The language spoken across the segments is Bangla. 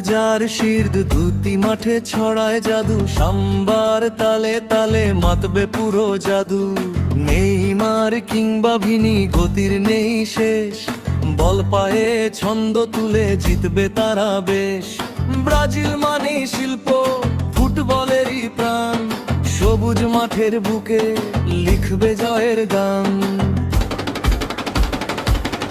যার শির্দ ধুতি মাঠে ছড়ায় জাদু, সাম্বার তালে তালে মাতবে পুরো জাদু। নেইমার কিংবা ভিনি গতির নেই শেষ, বল পায়ে ছন্দ তুলে জিতবে তারা বেশ। ব্রাজিল মানে শিল্প, ফুটবলেরই প্রাণ, সবুজ মাঠের বুকে লিখবে জয়ের গান।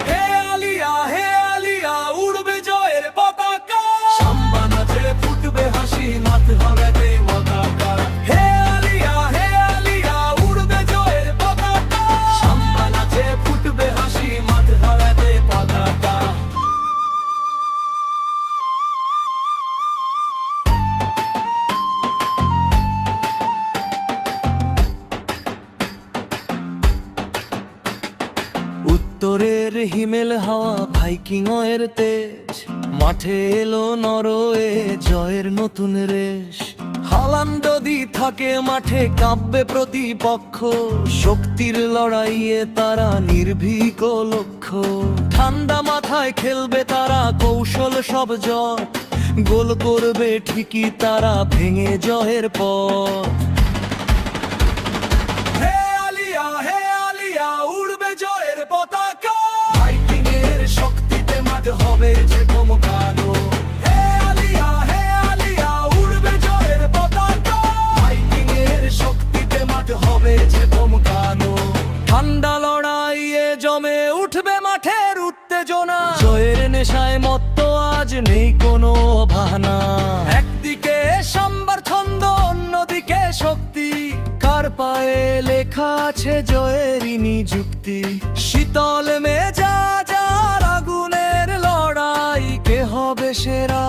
হে আলিয়া হে আলিয়া, উড়বে জয়ের পতাকা, সাম্বা নাচে ফুটবে হাসি, নাচ হবে পতাকা। হে আলিয়া হে আলিয়া, উড়বে জয়ের পতাকা, সাম্বা নাচে ফুটবে হাসি, নাচ হবে পতাকা। উত্তরের হিমেল হাওয়া, ভাইকিং এর তেজ, মাঠে এলো নরওয়ে জয়ের নতুন রেশ। হালান্ড যদি থাকে মাঠে কাঁপবে প্রতিপক্ষ, শক্তির লড়াইয়ে তারা নির্ভীক লক্ষ্য। ঠান্ডা মাথায় খেলবে তারা, কৌশল সব জয়, গোল করবে ঠিকই তারা ভেঙে জয়ের পথ। হে আলিয়া হে আলিয়া, উড়বে জয়ের পতাকা, ভাইকিং এর শক্তিতে মাঠ হবে যে চমকানো। হে আলিয়া হে আলিয়া, উড়বে জয়ের পতাকা, ভাইকিং এর শক্তিতে মাঠ হবে যে চমকানো। ঠান্ডা লড়াইয়ে জমে উঠবে মাঠের উত্তেজনা, জয়ের নেশায় মত্ত আজ নেই কোনো বাহানা। একদিকে সাম্বার ছন্দ, অন্যদিকে শক্তি, কার পায়ে লেখা আছে জয়েরই নিযুক্তি। শীতল মেজাজ আর আগুনের লড়াই, কে হবে সেরা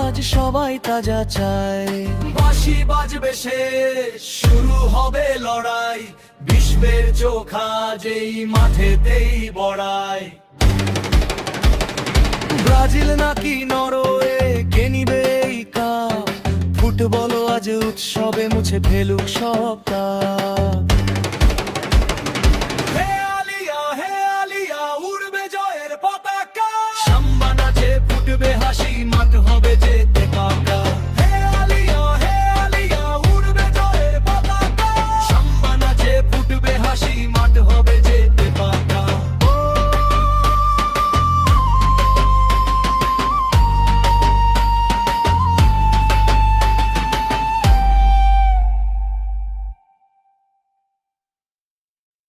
আজ সবাই তাজা চায়। বাঁশি বাজবে শেষ, শুরু হবে লড়াই, বিশ্বের চোখ আজ এই মাঠেতেই বড়ায়। ব্রাজিল নাকি নরওয়ে, কে নিবে এই কাপ, ফুটবল আজ উৎসবে মুছে ফেলুক সব কাপ।